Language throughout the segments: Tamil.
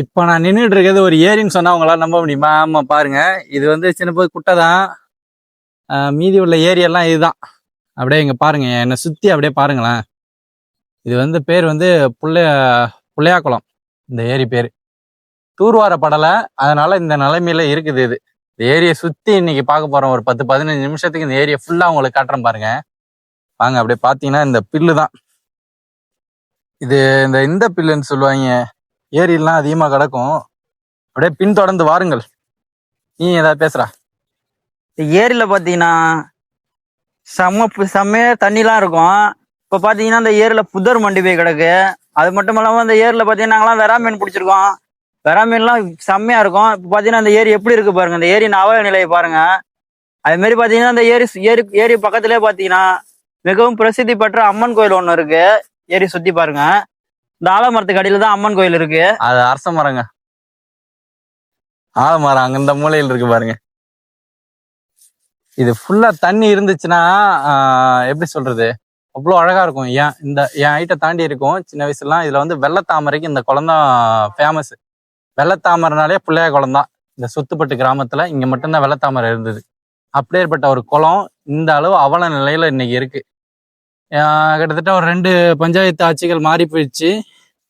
இப்போ நான் நின்றுட்டு இருக்கிறது ஒரு ஏரின்னு சொன்னா உங்களால நம்ப முடியுமா? ஆமா பாருங்க, இது வந்து சின்ன போய் குட்டை தான். மீதி உள்ள ஏரியெல்லாம் இதுதான். அப்படியே இங்க பாருங்க, என்னை சுத்தி அப்படியே பாருங்களேன். இது வந்து பேர் வந்து புள்ளையாக்குளம். இந்த ஏரி பேரு தூர்வார படலை, அதனால இந்த நிலைமையில இருக்குது. இது இந்த ஏரியை சுத்தி இன்னைக்கு பார்க்க போறோம். ஒரு 10-15 நிமிஷத்துக்கு இந்த ஏரியை ஃபுல்லா உங்களுக்கு காட்டுறேன் பாருங்க. வாங்க அப்படியே பாத்தீங்கன்னா இந்த பில்லு தான் இது. இந்த பில்லுன்னு சொல்லுவாங்க, ஏரியெல்லாம் அதிகமா கிடக்கும். அப்படியே பின்தொடர்ந்து வாருங்கள். நீ ஏதாவது பேசுறா? ஏரியில பாத்தீங்கன்னா செம்மையா தண்ணிலாம் இருக்கும். இப்ப பாத்தீங்கன்னா இந்த ஏரியில புதர் மண்டி போய் கிடக்கு. அது மட்டும் இல்லாம இந்த ஏரியில பாத்தீங்கன்னா நாங்களாம் வெறா மீன் பிடிச்சிருக்கோம். வெறா மீன்லாம் செம்மையா இருக்கும். இப்ப பாத்தீங்கன்னா இந்த ஏரி எப்படி இருக்கு பாருங்க, இந்த ஏரி அவல நிலையை பாருங்க. அது மாதிரி பாத்தீங்கன்னா இந்த ஏரி பக்கத்திலே பாத்தீங்கன்னா மிகவும் பிரசித்தி பெற்ற அம்மன் கோயில் ஒண்ணு இருக்கு. ஏரி சுத்தி பாருங்க, இந்த ஆலமரத்துக்கு அடியில தான் அம்மன் கோயில் இருக்கு. அது அரச மரங்க, ஆலமரம் அங்க இந்த மூலையில் இருக்கு பாருங்க. இது ஃபுல்லா தண்ணி இருந்துச்சுன்னா எப்படி சொல்றது, அவ்வளோ அழகா இருக்கும். என் ஹைட்டை தாண்டி இருக்கும். சின்ன வயசுலாம் இதுல வந்து வெள்ளத்தாமரைக்கு இந்த குளம் தான் ஃபேமஸ். வெள்ளத்தாமரைனாலே பிள்ளையா குளம் தான். இந்த சுத்துப்பட்டு கிராமத்துல இங்க மட்டும்தான் வெள்ளத்தாமரை இருந்தது. அப்படியேற்பட்ட ஒரு குளம் இந்த அளவு அவல நிலையில இன்னைக்கு இருக்கு. கிட்டத்தட்ட ஒரு 2 பஞ்சாயத்து ஆட்சிகள் மாறி போயிடுச்சு.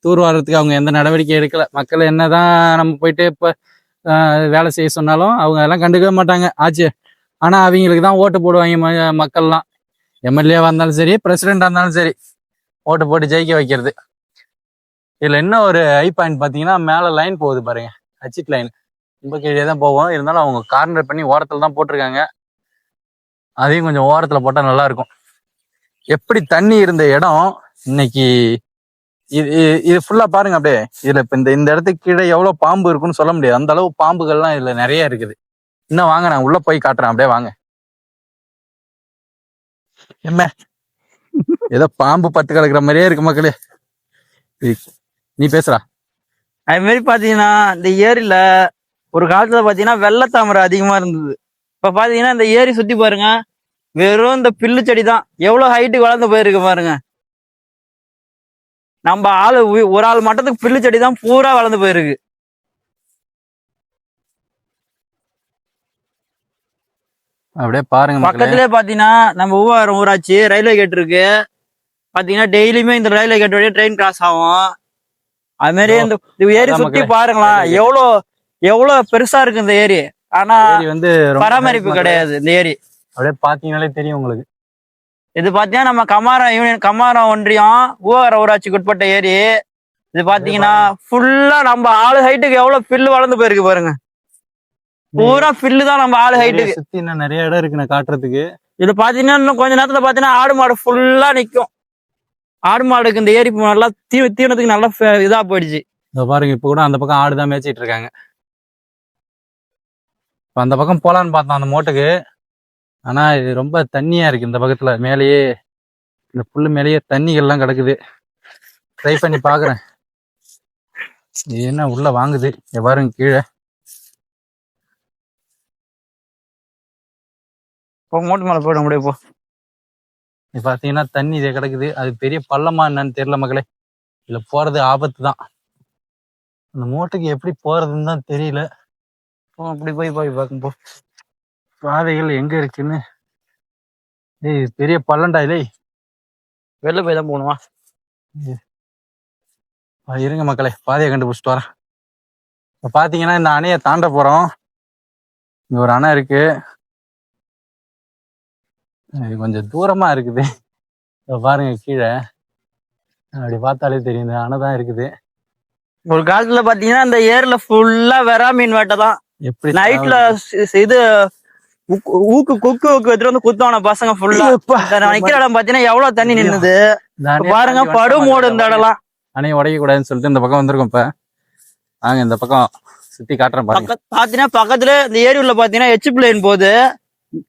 தூர்வாரத்துக்கு அவங்க எந்த நடவடிக்கை எடுக்கல. மக்கள் என்னதான் நம்ம போயிட்டு இப்ப வேலை செய்ய சொன்னாலும் அவங்க எல்லாம் கண்டுக்கவே மாட்டாங்க ஆட்சி. ஆனா அவங்களுக்கு தான் ஓட்டு போடுவாங்க மக்கள்லாம். எம்எல்ஏவா இருந்தாலும் சரி, பிரசிடென்டா இருந்தாலும் சரி, ஓட்டு போட்டு ஜெயிக்க வைக்கிறது. இதுல என்ன ஒரு ஐ பாயிண்ட் பாத்தீங்கன்னா, மேல லைன் போகுது பாருங்க, அச்சிட் லைன். ரொம்ப கீழே தான் போவோம். இருந்தாலும் அவங்க கார்னர் பண்ணி ஓரத்துல தான் போட்டிருக்காங்க. அதையும் கொஞ்சம் ஓரத்துல போட்டா நல்லா இருக்கும். எப்படி தண்ணி இருந்த இடம் இன்னைக்கு இது ஃபுல்லா பாருங்க. அப்படியே இதுல இப்ப இந்த இடத்துக்கு கீழே எவ்வளவு பாம்பு இருக்குன்னு சொல்ல முடியாது. அந்த அளவு பாம்புகள்லாம் இதுல நிறைய இருக்குது. இன்னும் வாங்க, நான் உள்ள போய் காட்டுறேன். அப்படியே வாங்க. என்ன ஏதோ பாம்பு பத்து கிடக்குற மாதிரியே இருக்கு மக்களே. நீ பேசுறா? அது மாதிரி பாத்தீங்கன்னா இந்த ஏரியில ஒரு காலத்துல பாத்தீங்கன்னா வெள்ளத்தாமரை அதிகமா இருந்தது. இப்ப பாத்தீங்கன்னா இந்த ஏரி சுத்தி பாருங்க, வெறும் இந்த பில்லு செடி தான். எவ்வளவு ஹைட்டுக்கு வளர்ந்து போயிருக்கு பாருங்க. நம்ம ஒரு ஆள் மட்டத்துக்கு பில்லு செடி தான் பூரா வளர்ந்து போயிருக்கு. அப்படியே பாருங்க. பக்கத்திலே பாத்தீங்கன்னா நம்ம ஊராட்சி ரயில்வே கேட் இருக்கு. பாத்தீங்கன்னா டெய்லியுமே இந்த ரயில்வே கேட் வழியா ட்ரெயின் கிராஸ் ஆகும். அது மாதிரி இந்த ஏரி சுத்தி பாருங்களா, எவ்வளவு பெருசா இருக்கு இந்த ஏரி. ஆனா வந்து பராமரிப்பு கிடையாது இந்த ஏரி. அப்படியே பாத்தீங்கன்னாலே தெரியும் உங்களுக்கு. இது பாத்தீங்கன்னா நம்ம கமாரம் ஒன்றியம் ஊராட்சிக்கு உட்பட்ட ஏரி. இது பாத்தீங்கன்னா ஃபுல்லா நம்ம ஆளு ஹைட்டுக்கு எவ்வளவு பில்லு வளர்ந்து போயிருக்கு பாருங்க. பூரா பில்லு தான் நம்ம ஆளு ஹைட்டுக்கு. சுத்தி இன்னும் நிறைய இடம் இருக்கு நான் காட்டுறதுக்கு. இது பாத்தீங்கன்னா இன்னும் கொஞ்ச நேரத்துல பாத்தீங்கன்னா ஆடு மாடு ஃபுல்லா நிக்கும். ஆடு மாடுக்கு இந்த ஏரி நல்லா தீவனத்துக்கு நல்லா இதா போயிடுச்சு. இந்த பாருங்க, இப்ப கூட அந்த பக்கம் ஆடுதான் மேய்ச்சிட்டு இருக்காங்க. இப்ப அந்த பக்கம் போலான்னு பார்த்தோம் அந்த மோட்டுக்கு. ஆனா இது ரொம்ப தண்ணியா இருக்கு. இந்த பக்கத்துல மேலேயே இந்த புல்லு மேலேயே தண்ணிகள்லாம் கிடக்குது. ட்ரை பண்ணி பாக்குறேன். இது என்ன உள்ள வாங்குது பாருங்க கீழே. மோட்டு மேல போயிடும் அப்படியே போ. இது பாத்தீங்கன்னா தண்ணி இது கிடக்குது. அது பெரிய பள்ளமா என்னன்னு தெரியல மக்களே. இதுல போறது ஆபத்து தான். அந்த மோட்டுக்கு எப்படி போறதுன்னு தான் தெரியல. அப்படி போய் பார்க்கும் போ. பாதைகள் எங்க இருக்குன்னு. ஏய் பெரிய பள்ளண்டா இல்லை, வெளில போய் தான் போகணுமா? இருங்க மக்களே, பாதையை கண்டுபிடிச்சிட்டு வரேன். இப்ப பாத்தீங்கன்னா இந்த அணையை தாண்ட போறோம். இங்க ஒரு அணை இருக்கு. இது கொஞ்சம் தூரமா இருக்குது. பாருங்க கீழே அப்படி பார்த்தாலே தெரியும், இந்த அணை தான் இருக்குது. ஒரு காலத்துல பாத்தீங்கன்னா இந்த ஏர்ல ஃபுல்லா வெறா மீன் வேட்டை தான். எப்படி நைட்ல இது கொக்கு எடுத்துட்டு வந்து குத்துவான பசங்க ஃபுல்லா. நிக்கிற இடம் பாத்தீங்கன்னா எவ்வளவு தண்ணி நின்னுது பாருங்க. படுமோடு இந்த இடம்லாம். அணையை உடைக்க கூடாதுன்னு சொல்லிட்டு இந்த பக்கம் வந்திருக்கோம். இப்ப நாங்க இந்த பக்கம் சுத்தி காட்டுறேன் பாருங்க. பாத்தீங்கன்னா பக்கத்துல இந்த ஏரி உள்ள பாத்தீங்கன்னா எச் பிளைன் போகுது.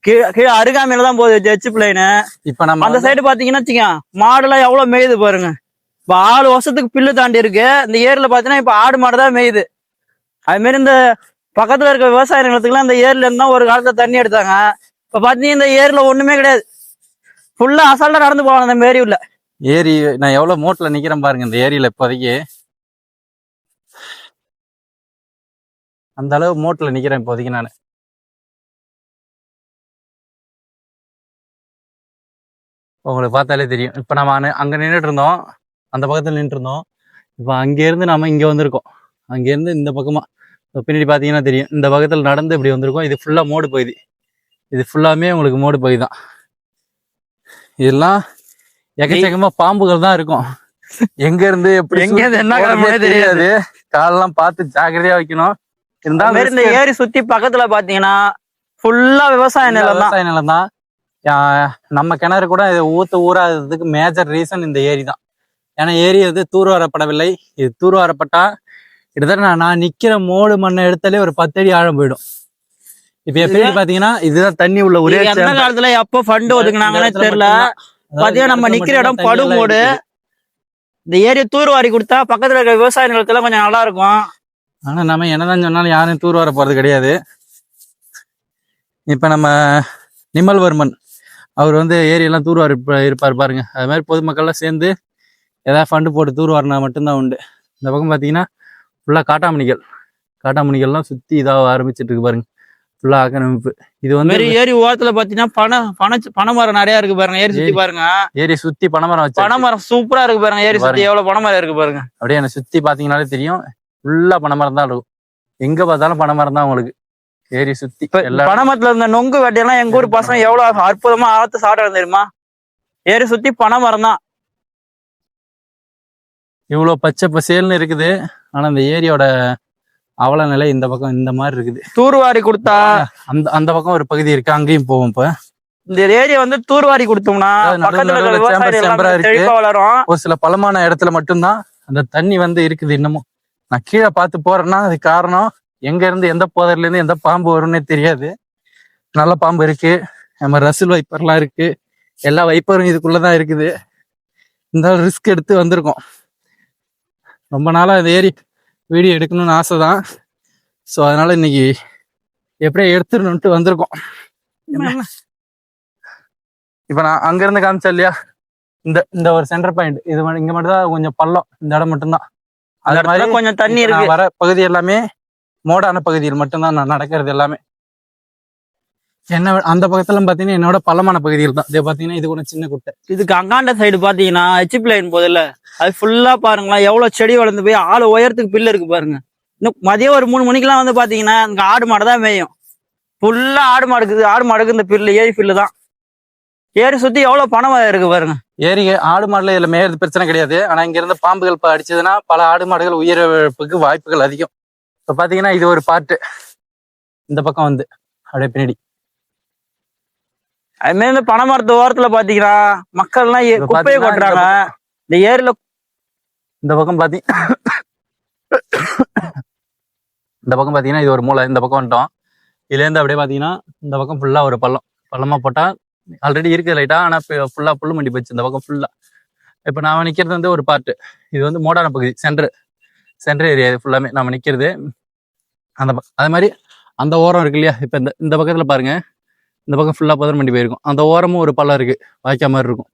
கீழே அருகாமையில தான் போகுது எச் பிளைனு. இப்ப நம்ம அந்த சைடு பாத்தீங்கன்னா வச்சுக்க, மாடு எல்லாம் எவ்வளவு மேயுது பாருங்க. இப்ப 6 வருஷத்துக்கு பில்லு தாண்டி இருக்கு இந்த ஏரியில பாத்தீங்கன்னா. இப்ப ஆடு மாடு தான் மேயுது. அது மாதிரி இந்த பக்கத்துல இருக்க விவசாய நிலத்துக்குலாம் இந்த ஏரியில இருந்தா ஒரு காலத்துல தண்ணி எடுத்தாங்க. இப்ப பாத்தீங்கன்னா இந்த ஏரியில ஒண்ணுமே கிடையாது. ஃபுல்லா அசால்ட்டா நடந்து போவாங்க இந்த ஏரி உள்ள. ஏரி நான் எவ்வளவு மோட்ல நிக்கிறேன் பாருங்க இந்த ஏரியில இப்போதைக்கு. அந்த அளவு மோட்ல நிக்கிறேன் இப்போதைக்கு நான். உங்களுக்கு பார்த்தாலே தெரியும். இப்ப நம்ம அங்க நின்றுட்டு இருந்தோம், அந்த பக்கத்துல நின்றுட்டு இருந்தோம். இப்ப அங்க இருந்து நாம இங்க வந்திருக்கோம். அங்க இருந்து இந்த பக்கமா பின்னாடி பாத்தீங்கன்னா தெரியும், இந்த பக்கத்துல நடந்து இப்படி வந்திருக்கோம். இது ஃபுல்லா மோடு பகுதி. இது ஃபுல்லாமே உங்களுக்கு மோடு பகுதி தான். இதெல்லாம் எக்கச்சக்கமா பாம்புகள் தான் இருக்கும். எங்க இருந்து எப்படி என்ன கிளம்புனே தெரியாது. காலெல்லாம் பார்த்து ஜாக்கிரதையா வைக்கணும். இருந்தாலும் இந்த ஏரி சுத்தி பக்கத்துல பாத்தீங்கன்னா ஃபுல்லா விவசாய நிலம் தான். நம்ம கிணறு கூட இதை ஊறாததுக்கு மேஜர் ரீசன் இந்த ஏரி தான். ஏன்னா ஏரி வந்து தூர்வாரப்படவில்லை. இது தூர்வாரப்பட்டா கிட்டத்தட்ட நான் நிக்கிற மோடு மண்ணை எடுத்தாலே ஒரு 10 அடி ஆழம் போயிடும். இப்ப எப்படி பாத்தீங்கன்னா இதுதான் தண்ணி உள்ள ஒரே காலத்துல எப்போ ஃபண்ட் ஒதுக்குனாங்கன்னு தெரியல. பாத்தீங்கன்னா நம்ம நிக்கிற இடம் படுமோடு. இந்த ஏரியை தூர்வாரி கொடுத்தா பக்கத்துல இருக்க விவசாய நிலத்துல கொஞ்சம் நல்லா இருக்கும். ஆனா நம்ம என்னதான் சொன்னாலும் யாரும் தூர்வார போறது கிடையாது. இப்ப நம்ம நிமல்வர்மன் அவர் வந்து ஏரியெல்லாம் தூர்வாரி இருப்பார் பாருங்க. அது மாதிரி பொதுமக்கள்லாம் சேர்ந்து ஏதாவது ஃபண்டு போட்டு தூர்வாரினா மட்டும்தான் உண்டு. இந்த பக்கம் பார்த்தீங்கன்னா ஃபுல்லாக காட்டாமணிகள்லாம் சுற்றி இதாக ஆரம்பிச்சிட்டு இருக்கு பாருங்க. ஃபுல்லாக ஆக்கிரமிப்பு. இது வந்து ஏரி ஓரத்துல பார்த்தீங்கன்னா பனைமரம் நிறைய இருக்கு பாருங்க. ஏரி சுற்றி பாருங்க. ஏரி சுற்றி பனைமரம் வச்சு பனைமரம் சூப்பரா இருக்கு பாருங்க. ஏரி சுற்றி எவ்வளவு பனைமரம் இருக்கு பாருங்க. அப்படியே என்னை சுற்றி பார்த்தீங்கன்னாலே தெரியும், ஃபுல்லாக பனைமரம் தான் இருக்கும். எங்க பார்த்தாலும் பனைமரம் தான் உங்களுக்கு. ஏரி சுத்தி பனைமரத்துல இருந்த நொங்கு வெட்டையெல்லாம் எங்க ஊர் பசங்க எவ்வளவு அற்புதமா ஆத்து சாப்பிட தெரியுமா? ஏரி சுத்தி பனைமரம் தான். இவ்வளவு பச்சை பசேல்னு இருக்குது. ஆனா இந்த ஏரியோட அவல நிலை இந்த பக்கம் இந்த மாதிரி இருக்குது. தூர்வாரி கொடுத்தா அந்த பக்கம் ஒரு பகுதி இருக்கு, அங்கேயும் போவோம். இப்ப இந்த ஏரியா வந்து தூர்வாரி கொடுத்தோம்னா வளரும். ஒரு சில பலமான இடத்துல மட்டும்தான் அந்த தண்ணி வந்து இருக்குது. இன்னமும் நான் கீழே பார்த்து போறேன்னா அது காரணம் எங்க இருந்து எந்த போதர்ல இருந்து எந்த பாம்பு வரும்னே தெரியாது. நல்ல பாம்பு இருக்கு, நம்ம ரசில் வைப்பர்லாம் இருக்கு, எல்லா வைப்பரும் இதுக்குள்ளதான் இருக்குது. இந்த ரிஸ்க் எடுத்து வந்திருக்கோம். ரொம்ப நாளா இந்த ஏரி வீடியோ எடுக்கணும்னு ஆசை தான். ஸோ அதனால இன்னைக்கு எப்படியே எடுத்துடணுன்ட்டு வந்திருக்கோம். இப்ப நான் அங்க இருந்து காமிச்சேன் இல்லையா, இந்த ஒரு சென்டர் பாயிண்ட், இது இங்க மட்டும் தான் கொஞ்சம் பள்ளம். இந்த இடம் மட்டும்தான். அது மாதிரி கொஞ்சம் தண்ணி இருக்கு. வர பகுதி எல்லாமே மோடான பகுதியில் மட்டும்தான் நான் நடக்கிறது எல்லாமே. என்ன அந்த பக்கத்துல பாத்தீங்கன்னா என்னோட பள்ளமான பகுதியில் தான். இது பாத்தீங்கன்னா இது கூட சின்ன குட்டை. இதுக்கு அங்காண்ட சைடு பாத்தீங்கன்னா ஹெச்பி லைன் போதில்ல, அது ஃபுல்லா பாருங்களா எவ்வளவு செடி வளர்ந்து போய் ஆளு உயரத்துக்கு பில்லு இருக்கு பாருங்க. இன்னும் மதியம் ஒரு 3 மணிக்கெல்லாம் வந்து பாத்தீங்கன்னா இங்க ஆடு மாடு தான் மேயும். ஃபுல்லா ஆடு மாடுக்கு இந்த பில்லு ஏரி பில்லு தான். ஏரி சுத்தி எவ்வளவு பணம் இருக்கு பாருங்க. ஏரி ஆடு மாடுல இதுல மேயறது பிரச்சனை கிடையாது. ஆனா இங்க இருந்து பாம்புகள் அடிச்சதுன்னா பல ஆடு மாடுகள் உயிரிழப்புக்கு வாய்ப்புகள் அதிகம். இப்ப பாத்தீங்கன்னா இது ஒரு பாட்டு, இந்த பக்கம் வந்து அப்படியே பின்னாடி அது மாதிரி இந்த பனைமரத்து ஓரத்துல பாத்தீங்கன்னா மக்கள் எல்லாம் குப்பையை கொட்டுறாங்க. இந்த ஏரியில இந்த பக்கம் பாத்தீங்கன்னா இது ஒரு மூளை. இந்த பக்கம் வந்துட்டோம். இதுல இருந்து அப்படியே பாத்தீங்கன்னா இந்த பக்கம் ஃபுல்லா ஒரு பள்ளமா போட்டா ஆல்ரெடி இருக்குது லைட்டா. ஆனா ஃபுல்லா புல்லு மண்டி போச்சு இந்த பக்கம் ஃபுல்லா. இப்ப நாம நிக்கிறது வந்து ஒரு பார்ட்டு. இது வந்து மோடான பகுதி, சென்டர் ஏரியா. இது ஃபுல்லாமே நாம நிக்கிறது அது மாதிரி அந்த ஓரம் இருக்கு இல்லையா. இப்ப இந்த பக்கத்துல பாருங்க, இந்த பக்கம் ஃபுல்லா புதர் மண்டி போயிருக்கும். அந்த ஓரமும் ஒரு பள்ளம் இருக்கு, வாய்க்கா மாதிரி இருக்கும்.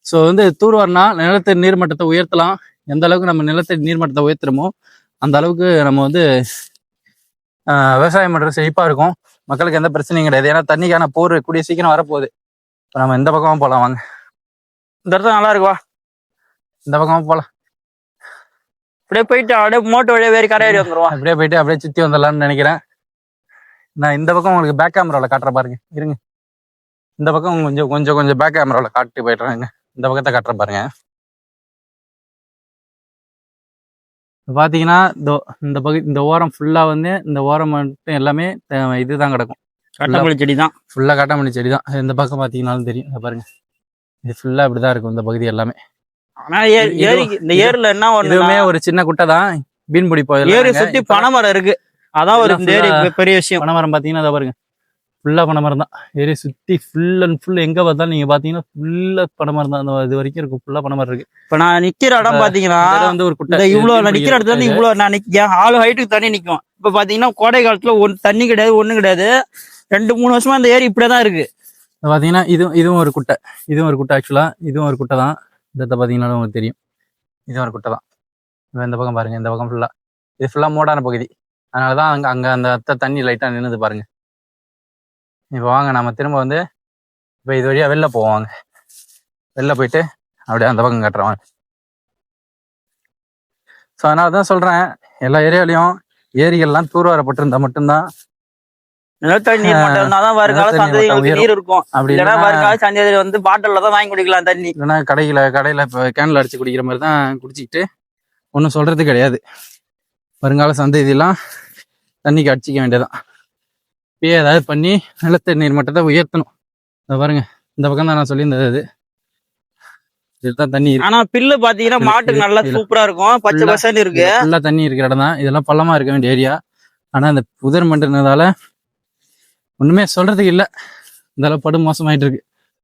ஸோ வந்து தூர்வாரினா நிலத்தடி நீர்மட்டத்தை உயர்த்தலாம். எந்த அளவுக்கு நம்ம நிலத்தடி நீர்மட்டத்தை உயர்த்துறோமோ அந்த அளவுக்கு நம்ம வந்து விவசாயம் பண்றது செழிப்பா இருக்கும். மக்களுக்கு எந்த பிரச்சனையும் கிடையாது. ஏன்னா தண்ணிக்கான போர் கூடிய சீக்கிரம் வரப்போகுது. இப்போ நம்ம இந்த பக்கமா போகலாம் வாங்க. இந்த இடத்துல நல்லா இருக்குவா, இந்த பக்கமா போகலாம். அப்படியே போயிட்டு அப்படியே மோட்டோ வழியா வேறு கரையேறி வந்துருவோம். அப்படியே போயிட்டு அப்படியே சுற்றி வந்துடலாம்னு நினைக்கிறேன். நான் இந்த பக்கம் உங்களுக்கு பேக் கேமராவில் காட்டுற பாருங்க, இருங்க. இந்த பக்கம் கொஞ்சம் பேக் கேமராவில் காட்டி போயிடுறாங்க. இந்த பக்கத்தை காட்டுற பாருங்க. பாத்தீங்கன்னா இந்த ஓரம் ஃபுல்லா வந்து இந்த ஓரம் மட்டும் எல்லாமே இதுதான் கிடக்கும், காட்டாமணி செடி தான். ஃபுல்லா காட்டாமணி செடி தான். இந்த பக்கம் பாத்தீங்கன்னாலும் தெரியும் பாருங்க, இது ஃபுல்லா இப்படிதான் இருக்கும் இந்த பகுதி எல்லாமே. ஆனா இந்த ஏரியில என்ன இதுவுமே ஒரு சின்ன குட்டை தான், மீன்பிடி போய் ஏரி சுத்தி பனைமரம் இருக்கு. அதான் ஒரு பெரிய விஷயம். பனைமரம் பாத்தீங்கன்னா அதை பாருங்க, ஃபுல்லா பனைமரம் தான். ஏரி சுத்தி ஃபுல் அண்ட் ஃபுல் எங்க பார்த்தாலும் நீங்க பாத்தீங்கன்னா ஃபுல்லா பனைமரம் தான். இது வரைக்கும் இருக்கும், ஃபுல்லா பனைமரம் இருக்கு. இப்ப நான் நிக்கிற இடம் பாத்தீங்கன்னா வந்து ஒரு குட்டை. இவ்வளவு நான் நிக்கிற இடத்துல இருந்து இவ்வளவு நான் நிக்க 6 ஹைட்டுக்கு தண்ணி நிக்கும். இப்ப பாத்தீங்கன்னா கோடை காலத்துல தண்ணி கிடையாது, ஒண்ணும் கிடையாது. 2-3 வருஷமா இந்த ஏரி இப்படிதான் இருக்கு. பாத்தீங்கன்னா இதுவும் ஒரு குட்டை, ஆக்சுவலா இதுவும் ஒரு குட்டை தான். இந்த பாத்தீங்கன்னா உங்களுக்கு தெரியும், இதுவும் ஒரு குட்டை தான். இந்த பக்கம் பாருங்க, இந்த பக்கம் ஃபுல்லா இது ஃபுல்லா மோடான பகுதி. அதனாலதான் அங்க அங்க அந்த அத்தை தண்ணி லைட்டா நின்னுது பாருங்க. இப்போ வாங்க நம்ம திரும்ப வந்து இப்போ இது வழியா வெளில போவாங்க. வெளில போயிட்டு அப்படியே அந்த பக்கம் கட்டுறவாங்க. ஸோ அதனால தான் சொல்றேன், எல்லா ஏரியாலையும் ஏரிகள்லாம் தூர்வாரப்பட்டிருந்தா மட்டும்தான் நிலத்தடி நீர் மட்டம் இருந்தாதான் வருங்கால நிலத்தடி மட்டம் சந்ததிகளுக்கு உயரும். நீர் இருக்கும். அப்படி இல்லைன்னா இல்லைன்னா வருங்கால சந்ததியில வந்து பாட்டில்ல தான் வாங்கி குடிக்கலாம் தண்ணி. இல்லைன்னா கடையில இப்போ கேனில் அடிச்சு குடிக்கிற மாதிரி தான் குடிச்சிக்கிட்டு ஒன்றும் சொல்றது கிடையாது. வருங்கால சந்ததியெல்லாம் தண்ணிக்கு அடிச்சிக்க வேண்டியதான். இப்பயே ஏதாவது பண்ணி நிலத்தடி நீர் மட்டத்தை உயர்த்தணும். இதை பாருங்க, இந்த பக்கம் தான் நான் சொல்லியிருந்தது. இதுதான் தண்ணி இருக்கு. ஆனா பில்லு பாத்தீங்கன்னா மாட்டுக்கு நல்லா சூப்பரா இருக்கும், பச்சை பசன்னு இருக்கு. ஃபுல்லா தண்ணி இருக்கிற இடம் தான். இதெல்லாம் பள்ளமா இருக்க வேண்டிய ஏரியா. ஆனா இந்த புதர் மண்டுனதால ஒண்ணுமே சொல்றதுக்கு இல்லை. இந்த அளவு படு மோசமாயிட்டு இருக்கு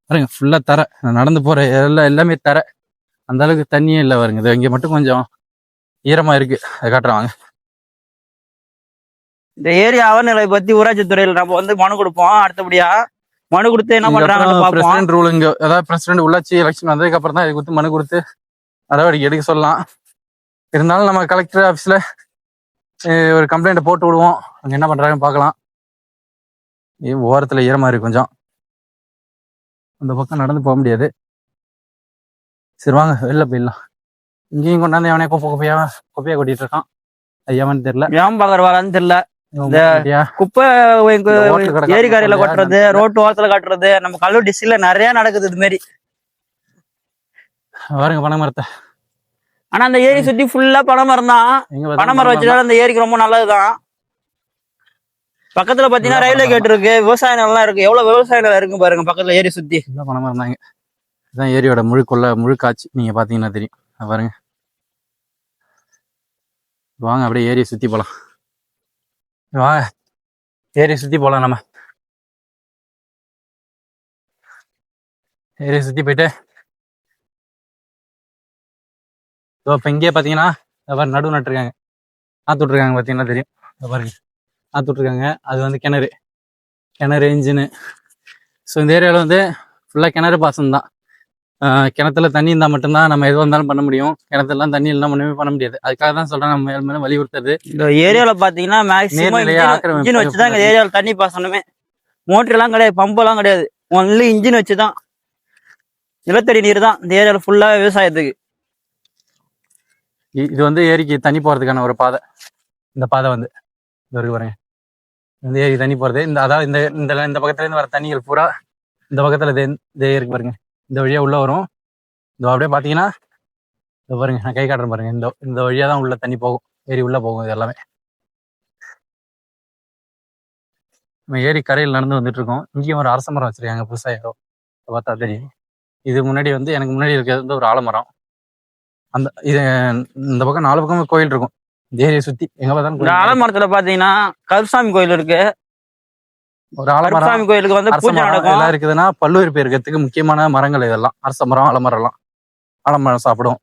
பாருங்க. ஃபுல்லா தரை, நடந்து போற எல்லாமே தரை. அந்த அளவுக்கு தண்ணியே இல்லை பாருங்க. இது இங்க மட்டும் கொஞ்சம் ஈரமா இருக்கு. அதை காட்டுறாங்க. இந்த ஏரியா அவநிலை பத்தி ஊராட்சி துறையில நம்ம வந்து மனு கொடுப்போம். அடுத்தபடியா மனு கொடுத்து என்ன பண்றாங்கன்னு பாப்போம். பிரசிடென்ட் ரூலிங், அதாவது பிரசிடென்ட் உள்ளாட்சி எலெக்ஷன் வந்ததுக்கு அப்புறம் தான் இது கொடுத்து மனு கொடுத்து நடவடிக்கை எடுக்க சொல்லலாம். இருந்தாலும் நம்ம கலெக்டர் ஆஃபீஸ்ல ஒரு கம்ப்ளைண்ட் போட்டு விடுவோம். அங்க என்ன பண்றாங்கன்னு பார்க்கலாம். ஓரத்துல ஈரமா இருக்கு கொஞ்சம், அந்த பக்கம் நடந்து போக முடியாது. சரி வாங்க வெளில போயிடலாம். இங்கேயும் கொண்டாந்து எவனே குப்பையா கொட்டிட்டு இருக்கான். ஐயாவான்னு தெரியல, ஏன் பாக்குறவான்னு தெரியல. இந்த குப்பை ஏரிக்கரையில கொட்டுறது, ரோட்டு ஓரத்துல கட்டுறது, நம்ம கல்லூரி டிஸ்ட்ரிக்ட்ல நிறைய நடக்குது இது மாதிரி. பாருங்க பனை மரத்தை. ஆனா அந்த ஏரி சுத்தி ஃபுல்லா பனை மரம் தான். பனை மரம் வச்சுட்டாலும் அந்த ஏரிக்கு ரொம்ப நல்லதுதான். பக்கத்துல பாத்தீங்கன்னா ரயில்வே கேட் இருக்கு, விவசாய நிலம் இருக்கு. எவ்வளவு விவசாய நிலம் இருக்கு பாருங்க பக்கத்துல ஏரி சுத்தி. பனை மரம் தாங்க. இதுதான் ஏரியோட முழு காட்சி. நீங்க பாத்தீங்கன்னா தெரியும். பாருங்க, வாங்க அப்படியே ஏரியை சுத்தி போலாம். வாங்க ஏரியை சுத்தி போலாம். நம்ம ஏரியை சுத்தி போயிட்டு இப்போ இங்கேயே பாத்தீங்கன்னா நடுவு நட்டுருக்காங்க, நாத்து விட்டுருக்காங்க. பாத்தீங்கன்னா தெரியும். பாருங்க, நாத்து விட்டுருக்காங்க. அது வந்து கிணறு இன்ஜினு. ஸோ இந்த ஏரியாவில் வந்து ஃபுல்லாக கிணறு பாசனம் தான். கிணத்துல தண்ணி இருந்தால் மட்டும்தான் நம்ம எதுவாக இருந்தாலும் பண்ண முடியும். கிணத்துலாம் தண்ணி இல்லைன்னா ஒன்றுமே பண்ண முடியாது. அதுக்காக தான் சொல்கிறேன், நம்ம மேலே வலியுறுத்துறது. இந்த ஏரியாவில் பார்த்தீங்கன்னா மேக்ஸிமம் இன்ஜின் வச்சு தான் இந்த ஏரியாவில் தண்ணி பாசனமே. மோட்டர்லாம் கிடையாது, பம்பெல்லாம் கிடையாது. ஒன்லி இன்ஜின் வச்சு தான். நிலத்தடி நீர் தான் இந்த ஏரியாவில் ஃபுல்லாக விவசாயத்துக்கு. இது வந்து ஏரிக்கு தண்ணி போகிறதுக்கான ஒரு பாதை. இந்த பாதை வந்து இருக்கு பாருங்க. இந்த ஏரி தண்ணி போகிறது அதாவது இந்த பக்கத்துலேருந்து வர தண்ணிகள் பூரா இந்த பக்கத்தில் இந்த ஏரிக்கு பாருங்க. இந்த வழியாக உள்ளே வரும். இந்த அப்படியே பார்த்தீங்கன்னா இந்த பாருங்க, நான் கை காட்டுறேன் பாருங்க. இந்த வழியாக தான் உள்ள தண்ணி போகும், ஏரி உள்ளே போகும். இது எல்லாமே நம்ம ஏரி கரையில் நடந்து வந்துட்டு இருக்கோம். இங்கேயும் ஒரு அரச மரம் வச்சிருக்காங்க புதுசாக. யாரோ பார்த்தா தெரியும். இது முன்னாடி வந்து எனக்கு முன்னாடி இருக்கிறது வந்து ஒரு ஆலமரம். இது இந்த பக்கம் 4 பக்கமும் கோயில் இருக்கும். இந்த ஏரியை சுற்றி எங்கே பார்த்தாலும். ஆலமரத்துல பார்த்தீங்கன்னா கருப்பசாமி கோயில் இருக்கு. ஒரு ஆலமரம் கோயிலுக்கு வந்து பூஜை நடக்கும். எல்லாம் இருக்குதுன்னா பல்லுயிர் பெருக்கத்துக்கு முக்கியமான மரங்கள் இதெல்லாம். அரச மரம், ஆலமரம் எல்லாம். ஆலமரம் சாப்பிடும்,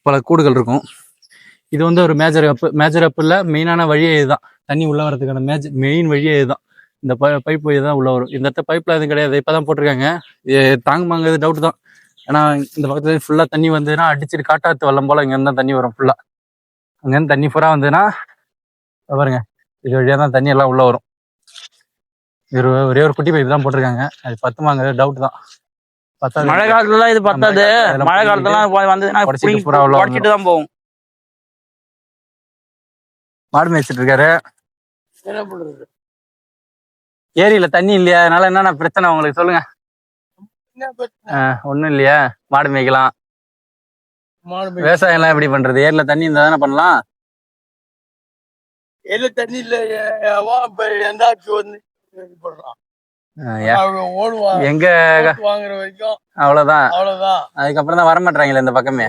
பல கூடுகள் இருக்கும். இது வந்து ஒரு மேஜர் அப் இல்லை, மெயினான வழியே இதுதான். தண்ணி உள்ள வரதுக்கான மெயின் வழியே இதுதான். இந்த பைப் வழி தான் உள்ள வரும். இந்த இடத்த பைப்ல எதுவும் கிடையாது, இப்பதான் போட்டிருக்காங்க. இது தாங்குமாங்க, இது டவுட் தான். ஏன்னா இந்த பக்கத்துல ஃபுல்லா தண்ணி வந்ததுன்னா அடிச்சுட்டு காட்டாத்து வெள்ளம் போல இங்க இருந்தா தண்ணி வரும் ஃபுல்லா. அங்கேருந்து தண்ணி பூரா வந்ததுன்னா பாருங்க, இது வழியா தான் தண்ணி எல்லாம் உள்ள வரும். ஒரே ஒரு குட்டி பைப் தான் போட்டிருக்காங்க. அது பத்துமாங்க, டவுட் தான். மழை காலத்துல இது பத்தாது. மழை காலத்துல வந்து தான் போகும். மாடு மேய்ச்சிட்டு இருக்காரு. ஏரியில தண்ணி இல்லையா, அதனால என்னென்ன பிரச்சனை உங்களுக்கு சொல்லுங்க. ஒண்ணும் இல்லையா, மாடு மேய்க்கலாம். விவசாயம் எல்லாம் எப்படி பண்றது? ஏரியில தண்ணி இருந்தா தானே பண்ணலாம். ஏரியில தண்ணி இல்ல, எங்க வாங்குற வரைக்கும் அவ்வளவுதான். அதுக்கப்புறம் தான் வரமாட்டாங்களே இந்த பக்கமே.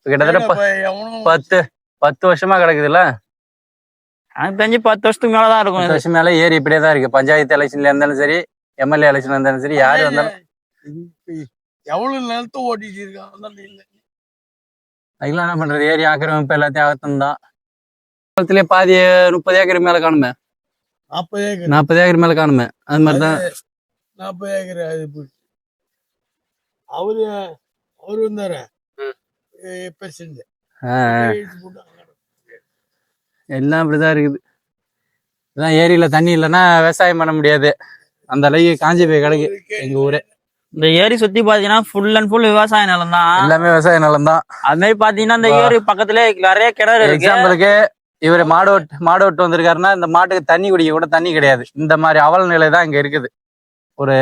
கிட்டத்தட்ட 10 வருஷமா கிடக்குதுல்ல. எனக்கு தெரிஞ்சு 10 வருஷத்துக்கு மேலதான் இருக்கும். 10 வருஷம் மேல ஏரி இப்படியே தான் இருக்கு. பஞ்சாயத்து எலெக்ஷன்ல இருந்தாலும் சரி, எம்எல்ஏ எலெக்ஷன் இருந்தாலும் சரி, யாரு வந்தாலும் எவ்வளவு நிலத்தை ஓட்டிட்டு இருக்காங்க. அதுக்கெல்லாம் என்ன பண்றது? ஏரி ஆக்கிரமிப்பு எல்லாத்தையும் அகத்தம் தான். பாதி 30 ஏக்கர் மேல காணுமே, 40 ஏக்கர் மேல காணுமே. அது மாதிரிதான் 40 ஏக்கர். அவரு வந்தாரு. எல்லாம் அப்படிதான் இருக்குது. இதான் ஏரியில தண்ணி இல்லைன்னா விவசாயம் பண்ண முடியாது. அந்த அளவுக்கு காஞ்சி போய் கிடக்கு எங்க ஊரே. இந்த ஏரி சுத்தி பாத்தீங்கன்னா ஃபுல் அண்ட் ஃபுல் விவசாய நிலம் தான். எல்லாமே விவசாய நிலம் தான். அது மாதிரி பாத்தீங்கன்னா இந்த ஏரி பக்கத்துல நிறைய கிணறு இருக்கு. எக்ஸாம்பிளுக்கு இவரு மாடு விட்டு வந்திருக்காருன்னா இந்த மாட்டுக்கு தண்ணி குடிக்க கூட தண்ணி கிடையாது. இந்த மாதிரி அவல நிலை தான் இங்க இருக்குது. ஒரு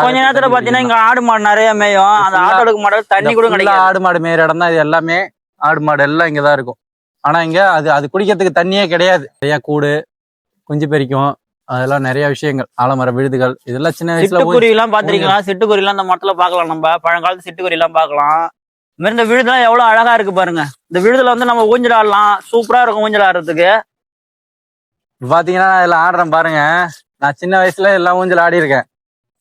கொஞ்ச நேரத்துல பாத்தீங்கன்னா இங்க ஆடு மாடு நிறைய மேயும். அந்த ஆட்டோடுக்கு மாடு தண்ணி கூட கிடையாது. ஆடு மாடு மேய்ற இடம் தான் இது எல்லாமே. ஆடு மாடு எல்லாம் இங்கதான் இருக்கும். ஆனா இங்க அது குடிக்கிறதுக்கு தண்ணியே கிடையாது. நிறைய கூடு குஞ்சு பெரிக்கும், அதெல்லாம் நிறைய விஷயங்கள், ஆலமர விழுதுகள், இதெல்லாம் சின்ன வயசுல. சிட்டுக்குருவி எல்லாம் பாத்திருக்கீங்களா? சிட்டுக்குருவி எல்லாம் இந்த மரத்துல பாக்கலாம். நம்ம பழங்காலத்து சிட்டுக்குருவி எல்லாம் பாக்கலாம். இந்த மாதிரி இந்த விழுதுலாம் எவ்வளவு அழகா இருக்கு பாருங்க. இந்த விழுதுல வந்து நம்ம ஊஞ்சல் ஆடலாம். சூப்பரா இருக்கும் ஊஞ்சல் ஆடுறதுக்கு. பாத்தீங்கன்னா இதுல ஆடுறேன் பாருங்க. நான் சின்ன வயசுல எல்லாம் ஊஞ்சல் ஆடி இருக்கேன்.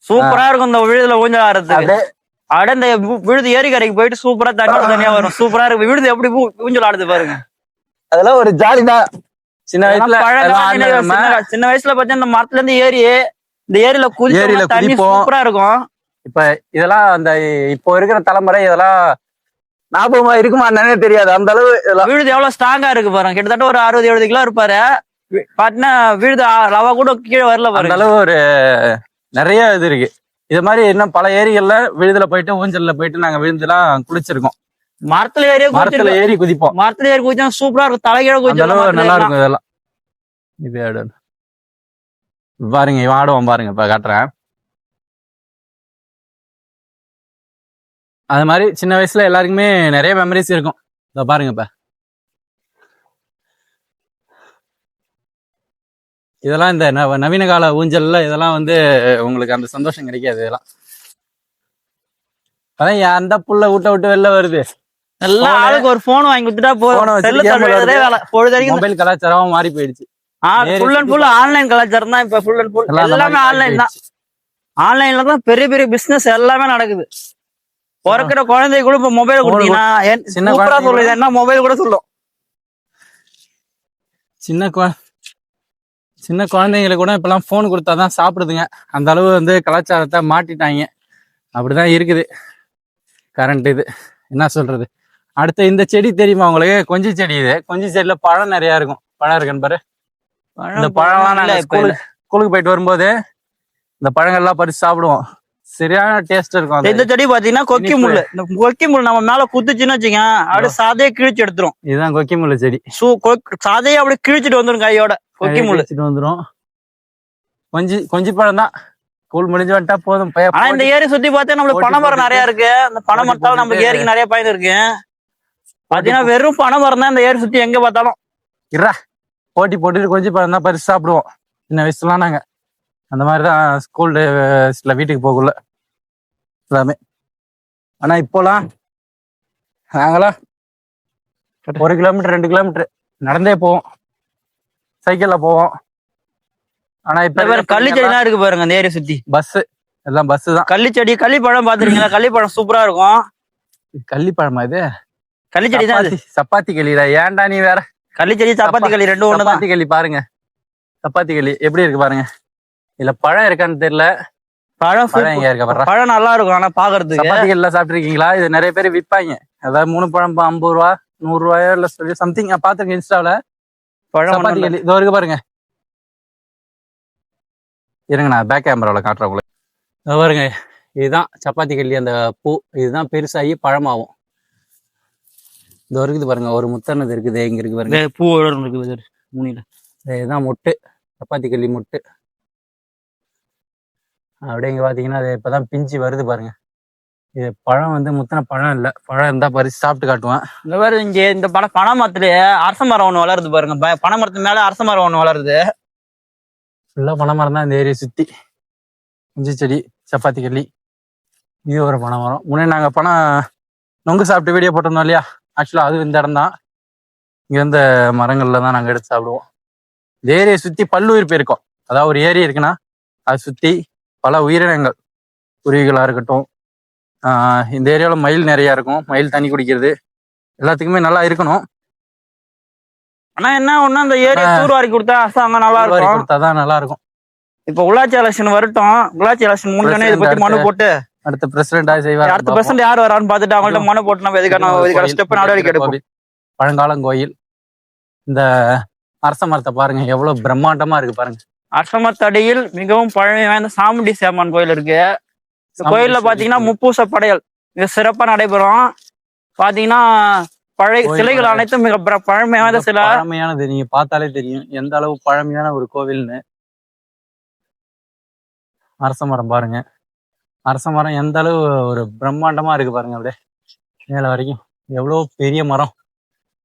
சூப்பரா இருக்கும் இந்த விழுதுல ஊஞ்சல் ஆடுறதுக்கு. அப்படியே இந்த விழுது ஏரிக்கரைக்கு போயிட்டு சூப்பரா தனியா வரும். சூப்பரா இருக்கு. விழுது எப்படி ஊஞ்சல் ஆடுது பாருங்க. அதெல்லாம் ஒரு ஜாலி தான். சின்ன வயசுல சின்ன வயசுல பாத்தீங்கன்னா இந்த மரத்துல இருந்து இந்த ஏரியில தண்ணி சூப்பரா இருக்கும். இப்ப இதெல்லாம் அந்த இப்போ இருக்கிற தலைமுறை இதெல்லாம் ஞாபகமா இருக்குமான்னு தெரியாது. அந்த அளவு விழுது எவ்வளவு ஸ்ட்ராங்கா இருக்கு பாருங்க. கிட்டத்தட்ட ஒரு 60-70 கிலோ இருப்பாரு. பாத்தீங்கன்னா விழுது ரவா கூட கீழே வரல பாருங்க. அந்த அளவு ஒரு நிறைய இது இருக்கு. இது மாதிரி இன்னும் பல ஏரிகள்ல விழுதுல போயிட்டு ஊஞ்சல்ல போயிட்டு நாங்க விழுந்துலாம் குளிச்சிருக்கோம். மரத்துல ஏறி குதிப்போம். மரத்துல ஏறி குதிச்சா சூப்பரா இருக்கும். தலைகீழ குதிச்சா நல்லா இருக்கும். இதெல்லாம் இது பாருங்க, இவன் ஆடுவான் பாருங்க. இப்ப காட்டுறேன். அது மாதிரி சின்ன வயசுல எல்லாருக்குமே நிறைய மெமரிஸ் இருக்கும். இத பாருங்க. இப்ப இதெல்லாம் இந்த நவீன கால ஊஞ்சல்ல இதெல்லாம் வந்து உங்களுக்கு அந்த சந்தோஷம் கிடைக்காது. இதெல்லாம் அதான் அந்த புள்ள விட்டு வெளில வருது. எல்லாம் ஆளுக்கு ஒரு போன் வாங்கி கொடுத்துட்டா போதும். மொபைல் கலாச்சாரம் மாறி போயிடுச்சு. ஃபுல் அண்ட் ஃபுல் ஆன்லைன் கலாச்சாரம் தான். இப்ப ஃபுல் அண்ட் ஃபுல் எல்லாமே ஆன்லைன் தான். ஆன்லைன்ல தான் பெரிய பெரிய பிசினஸ் எல்லாமே நடக்குது. பிறக்கிற குழந்தை கூட இப்ப மொபைல் கொடுத்தீங்கன்னா சூப்பரா சொல்லுது. என்ன மொபைல் கூட சொல்லும். சின்ன குழந்தைங்களுக்கு கூட இப்பெல்லாம் போன் கொடுத்தாதான் சாப்பிடுதுங்க. அந்த அளவு வந்து கலாச்சாரத்தை மாட்டிட்டாங்க. அப்படிதான் இருக்குது கரண்ட். இது என்ன சொல்றது. அடுத்த இந்த செடி தெரியுமா உங்களுக்கு? கொஞ்சி செடி. இது கொஞ்சி செடியில பழம் நிறைய இருக்கும். பழம் இருக்குன்னு பாரு. இந்த பழம்லாம் நாங்க ஸ்கூலுக்கு போயிட்டு வரும்போது இந்த பழங்கள்லாம் பறிச்சு சாப்பிடுவோம். சரியான டேஸ்ட் இருக்கும். இந்த செடி பாத்தீங்கன்னா கொக்கி முள்ளு. இந்த கொக்கி முள்ளு நம்ம மேல குத்துச்சுன்னு வச்சுங்க, அப்படியே சாதையை கிழிச்சு எடுத்துரும். இதுதான் கொக்கி முள்ளு செடி. சாதையை அப்படியே கிழிச்சிட்டு வந்துரும். கையோட கொக்கி முள்ளு வந்துரும். கொஞ்சி பழம் தான். ஸ்கூல் முடிஞ்சு வந்துட்டா போதும். ஆனா இந்த ஏரி சுத்தி பார்த்தா நம்மளுக்கு பனைமரம் நிறைய இருக்கு. அந்த பனைமரத்தால நம்மளுக்கு ஏரிக்கு நிறைய பயன் இருக்கு. பாத்தீங்கன்னா வெறும் பனைமரம் தான் இந்த ஏரி சுத்தி எங்க பார்த்தாலும். போட்டி போட்டுட்டு கொஞ்சம் பழம் தான் பறிச்சு சாப்பிடுவோம். சின்ன வயசுலாம் நாங்க அந்த மாதிரிதான் ஸ்கூல் டேஸ்ல வீட்டுக்கு போகல எல்லாமே. ஆனா இப்போலாம் நாங்களாம் 1 கிலோமீட்டர் 2 கிலோமீட்டர் நடந்தே போவோம், சைக்கிள்ல போவோம். ஆனா இப்ப கள்ளிச்செடிலாம் இருக்கு பாருங்க. அந்த ஏரியை சுத்தி பஸ் எல்லாம் பஸ் தான். கள்ளிச்செடி, கள்ளிப்பழம் பாத்துருக்கீங்களா? கள்ளிப்பழம் சூப்பரா இருக்கும். கள்ளிப்பழமா இது? கள்ளிச்செடி தான். சப்பாத்தி களிடா. ஏன்டா நீ வேற? கள்ளிச்செடி சப்பாத்தி களி ரெண்டும் ஒண்ணுதான். சப்பாத்தி களி பாருங்க. சப்பாத்தி களி எப்படி இருக்கு பாருங்க. இல்ல பழம் இருக்கான்னு தெரியல. பழம் எங்க இருக்க பாரு. பழம் நல்லா இருக்கும். ஆனா பாக்குறதுக்கு சப்பாத்தி களி எல்லாம் சாப்பிட்டு இருக்கீங்களா? இது நிறைய பேர் விற்பாங்க. அதாவது 3 பழம் 50 ரூபா 100 ரூபாயோ இல்ல சொல்லி சம்திங். நான் பாத்துருக்கேன் இன்ஸ்டாவில. சப்பாத்தி களி இதோ இருக்கு பாருங்க. இருங்க நான் பேக் கேமரால காட்டுறேன் உங்களுக்கு. இதோ பாருங்க, இதுதான் சப்பாத்தி களி. அந்த பூ இதுதான் பெருசாகி பழமாகும். இந்த இருக்குது பாருங்க. ஒரு முத்தனது இருக்குது. எங்க இருக்கு பாருங்க. பூ இருக்குது முனியில. இதுதான் மொட்டு. சப்பாத்தி களி மொட்டு. அப்படியே இங்க பாத்தீங்கன்னா அது இப்பதான் பிஞ்சு வருது பாருங்க. இது பழம் வந்து முத்தின பழம் இல்ல. பழம் இருந்தா பறிச்சு சாப்பிட்டு காட்டுவேன். இந்த மாதிரி இங்க இந்த பனை மரத்துலயே அரச மரம் ஒண்ணு வளருது பாருங்க. பனை மரத்து மேல அரச மரம் ஒண்ணு வளருது. ஃபுல்லா பனை மரம் தான் இந்த ஏரியை சுத்தி. குஞ்சு செடி, சப்பாத்தி களி. இது ஒரு பனை மரம். முன்னே நாங்க நொங்கு சாப்பிட்டு வீடியோ போட்டிருந்தோம் இல்லையா? ஆக்சுவலா அது இந்த இடம் தான். இங்க இருந்த மரங்கள்ல தான் நாங்க எடுத்து சாப்பிடுவோம். இந்த ஏரியை சுத்தி பல்லுயிர் போயிருக்கோம். அதாவது ஒரு ஏரி இருக்குன்னா அதை சுத்தி பல உயிரினங்கள், குருவிகளா இருக்கட்டும். இந்த ஏரியாவில் மயில் நிறைய இருக்கும். மயில் தண்ணி குடிக்கிறது எல்லாத்துக்குமே நல்லா இருக்கணும். ஆனா என்ன ஒண்ணு, அந்த ஏரியா தூர்வாரி கொடுத்தா அரசாங்கம் நல்லா இருக்கும். கொடுத்தாதான் நல்லா இருக்கும். இப்ப உள்ளாட்சி எலெக்ஷன் வரட்டும். உள்ளாட்சி எலெக்ஷன் முடிஞ்சோடனே இதை பத்தி மனு போட்டு அடுத்த பிரசிடென்ட் செய்வார். அடுத்த பிரசிடென்ட் யார் வரான்னு பார்த்துட்டு அவங்கள்ட்ட மனு போட்டு நம்ம எதுக்கான ஸ்டெப் நடவடிக்கை எடுப்போம். பழங்காலம் கோயில். இந்த அரச மரத்தை பாருங்க எவ்வளவு பிரம்மாண்டமா இருக்கு பாருங்க. அரசமரத்தடியில் மிகவும் பழமை வாய்ந்த சாமுண்டி சேம்மன் கோயில் இருக்கு. இந்த கோயில்ல பாத்தீங்கன்னா முப்பூச படையல் மிக சிறப்பா நடைபெறும். பாத்தீங்கன்னா பழைய சிலைகள் அனைத்தும் மிக பழமை வாய்ந்த சிலை. பழமையானது, நீங்க பார்த்தாலே தெரியும் எந்த அளவு பழமையான ஒரு கோவில்னு. அரச மரம் பாருங்க, அரச மரம் எந்த அளவு ஒரு பிரம்மாண்டமா இருக்கு பாருங்க. அப்படியே மேல வரைக்கும் எவ்வளவு பெரிய மரம்.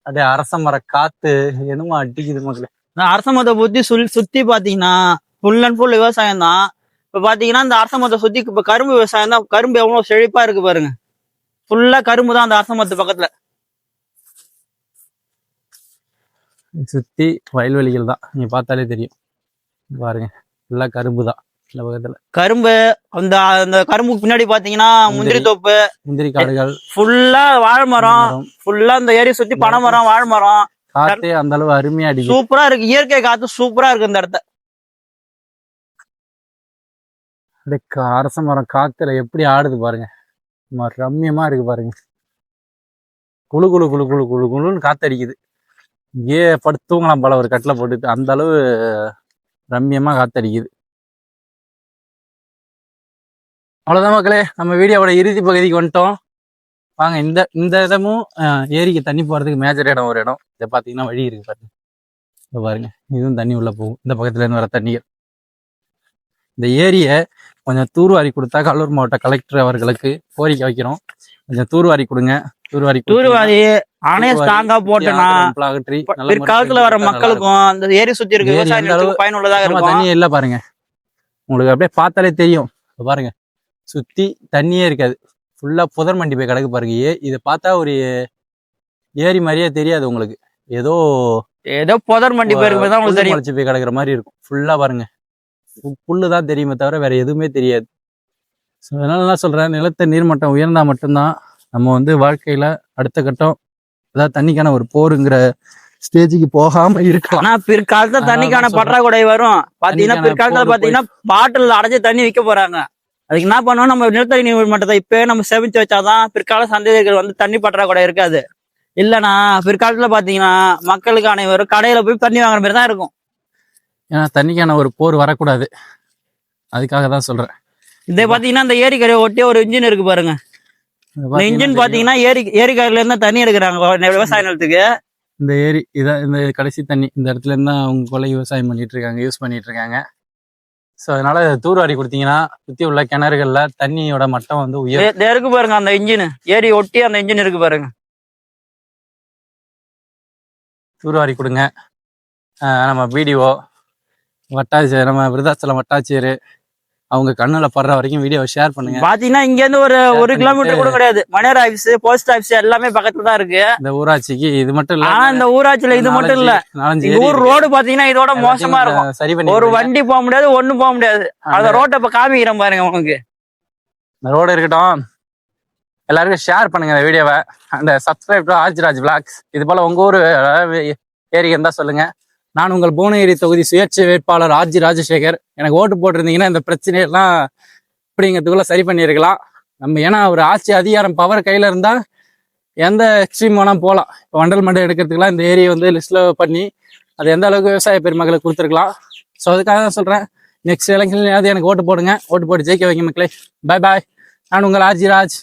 அப்படியே அரச மரம் காத்து என்னமோ அடிக்குது மக்களே. அரச மரத்தை சுத்தி பாத்தீங்கன்னா ஃபுல் அண்ட் ஃபுல் விவசாயம் தான். இப்ப பாத்தீங்கன்னா இந்த அரச மரத்தை சுத்தி இப்ப கரும்பு விவசாயம் தான். கரும்பு எவ்வளவு செழிப்பா இருக்கு பாருங்க. ஃபுல்லா கரும்பு தான் அந்த அரச மரத்து பக்கத்துல. சுத்தி வயல்வெளிகள் தான், நீங்க பார்த்தாலே தெரியும் பாருங்க. ஃபுல்லா கரும்பு தான் இந்த பக்கத்துல. கரும்பு அந்த அந்த கரும்புக்கு பின்னாடி பாத்தீங்கன்னா முந்திரி தோப்பு, முந்திரி காடுகள், ஃபுல்லா வாழை மரம், ஃபுல்லா இந்த ஏரியா சுத்தி பனை மரம், வாழை மரம். காத்தே அந்த அளவு அருமையா அடிக்கும். சூப்பரா இருக்கு, இயற்கை காத்து சூப்பரா இருக்கு இந்த இடத்த. அரச மரம் காத்துல எப்படி ஆடுது பாருங்க, ரம்யமா இருக்கு பாருங்க. குழு குழு குழு குழு குழு குழுன்னு காத்தடிக்குது. இங்கே படுத்து தூங்கலாம் போல ஒரு கட்டில போட்டுட்டு, அந்த அளவு ரம்யமா காத்தடிக்குது. அவ்வளவுதான் மக்களே, நம்ம வீடியோவோட இறுதி பகுதிக்கு வந்துட்டோம். வாங்க, இந்த இடமும் ஏரிக்கு தண்ணி போறதுக்கு மேஜர் இடம் ஒரு இடம். இதை பாத்தீங்கன்னா வழி இருக்கு பாருங்க. இதை பாருங்க, இதுவும் தண்ணி உள்ள போகும். இந்த பக்கத்துல இருந்து வர தண்ணீர். இந்த ஏரியை கொஞ்சம் தூர்வாரி கொடுத்தா கடலூர் மாவட்ட கலெக்டர் அவர்களுக்கு கோரிக்கை வைக்கிறோம். கொஞ்சம் தூர்வாரி கொடுங்க. தூர்வாரி அணைய ஸ்ட்ராங்கா போட்டோம்னா பிற்காலத்துல வர மக்களுக்கும் அந்த ஏரி சுத்தி இருக்க விவசாயிகளுக்கும் பயனுள்ளதாக இருக்கும். தண்ணியே இல்ல பாருங்க, உங்களுக்கு அப்படியே பார்த்தாலே தெரியும். பாருங்க, சுத்தி தண்ணியே இருக்காது, ஃபுல்லா புதர் மண்டி போய் கிடக்கு பாருங்க. இதை பார்த்தா ஒரு ஏரி மாதிரியே தெரியாது உங்களுக்கு. ஏதோ புதர் மண்டி போயிருக்குதான் உங்களுக்கு தெரியும். போய் கிடக்குற மாதிரி இருக்கும். ஃபுல்லா பாருங்க, புல்லுதான் தெரியுமே தவிர வேற எதுவுமே தெரியாது. அதனால என்ன சொல்றேன், நிலத்த நீர்மட்டம் உயர்ந்தா மட்டும்தான் நம்ம வாழ்க்கையில அடுத்த கட்டம், அதாவது தண்ணிக்கான ஒரு போருங்கிற ஸ்டேஜுக்கு போகாம இருக்கலாம். ஆனா பிற்காலத்துல தண்ணிக்கான பற்றாக்குறை வரும். பாத்தீங்கன்னா பிற்காலத்துல பாத்தீங்கன்னா பாட்டில் அடைஞ்சு தண்ணி விற்க போறாங்க. அதுக்கு என்ன பண்ணுவோம், நம்ம நிலத்தடி நீர் மட்டத்தை இப்பவே நம்ம சேமிச்சு வச்சாதான் பிற்கால சந்ததிகள் தண்ணி பற்றாக்குறை இருக்காது. இல்லைன்னா பிற்காலத்துல பாத்தீங்கன்னா மக்களுக்கு அனைவரும் கடையில போய் தண்ணி வாங்குற மாதிரி தான் இருக்கும். ஏன்னா தண்ணிக்கான ஒரு போர் வரக்கூடாது, அதுக்காக தான் சொல்றேன். இதே பாத்தீங்கன்னா இந்த ஏரிக்கரையை ஒட்டி ஒரு இன்ஜின் இருக்கு பாருங்க. இந்த இன்ஜின் பாத்தீங்கன்னா ஏரிக்கரையில இருந்தா தண்ணி எடுக்கிறாங்க விவசாய நிலத்துக்கு. இந்த ஏரி இதான் இந்த கடைசி தண்ணி இந்த இடத்துல இருந்தா அவங்க கொலை விவசாயம் பண்ணிட்டு இருக்காங்க, யூஸ் பண்ணிட்டு இருக்காங்க. ஸோ அதனால தூர்வாரி கொடுத்தீங்கன்னா சுத்தி உள்ள கிணறுகள்ல தண்ணியோட மட்டம் இருக்கு பாருங்க. அந்த இன்ஜின் ஏரி ஒட்டி அந்த இன்ஜின் இருக்கு பாருங்க. தூர்வாரி கொடுங்க. நம்ம வீடியோ வட்டாட்சியர், நம்ம விருதாச்சலம் வட்டாட்சியர் அவங்க கண்ணுல படுற வரைக்கும் வீடியோ ஷேர் பண்ணுங்க. பாத்தீங்கன்னா இங்க இருந்து ஒரு கிலோமீட்டர் கூட கிடையாது. மணியார் ஆபீஸ், போஸ்ட் ஆபீஸ் எல்லாமே பக்கத்துல தான் இருக்கு. இந்த ஊராட்சிக்கு இது மட்டும் இல்ல, ஆனா இந்த ஊராட்சியில இது மட்டும் இல்ல, ஊர் ரோடு பாத்தீங்கன்னா இதோட மோசமா இருக்கும். சரி பண்ணி ஒரு வண்டி போக முடியாது, ஒண்ணும் போக முடியாது. அந்த ரோட்டை இப்ப காமிக்கிறேன் பாருங்க உங்களுக்கு. இந்த ரோடு இருக்கட்டும், எல்லாருக்கும் ஷேர் பண்ணுங்க இந்த வீடியோவை. அந்த சப்ஸ்கிரைப் டு ஆர்ஜிராஜ் விளாக்ஸ். இது போல உங்க ஊர் ஏரியா இருந்தா சொல்லுங்க. நான் உங்கள் புவனகிரி தொகுதி சுயேட்சை வேட்பாளர் ஆர்ஜி ராஜசேகர். எனக்கு ஓட்டு போட்டிருந்தீங்கன்னா இந்த பிரச்சனையெல்லாம் இப்படிங்கிறதுக்குள்ள சரி பண்ணியிருக்கலாம் நம்ம. ஏன்னா ஒரு ஆட்சி அதிகாரம் பவர் கையில இருந்தா எந்த எக்ஸ்ட்ரீம் வேணா போகலாம். இப்போ வண்டல் மண்டை எடுக்கிறதுக்குலாம் இந்த ஏரியை லிஸ்ட்ல பண்ணி அது எந்த அளவுக்கு விவசாய பெருமக்களுக்கு கொடுத்துருக்கலாம். ஸோ அதுக்காக தான் சொல்றேன், நெக்ஸ்ட் எலெக்ஷன்லயாவது எனக்கு ஓட்டு போடுங்க. ஓட்டு போட்டு ஜெயிக்க வைங்க மக்களே. பாய் பாய். நான் உங்கள் ஆர்ஜி ராஜ்.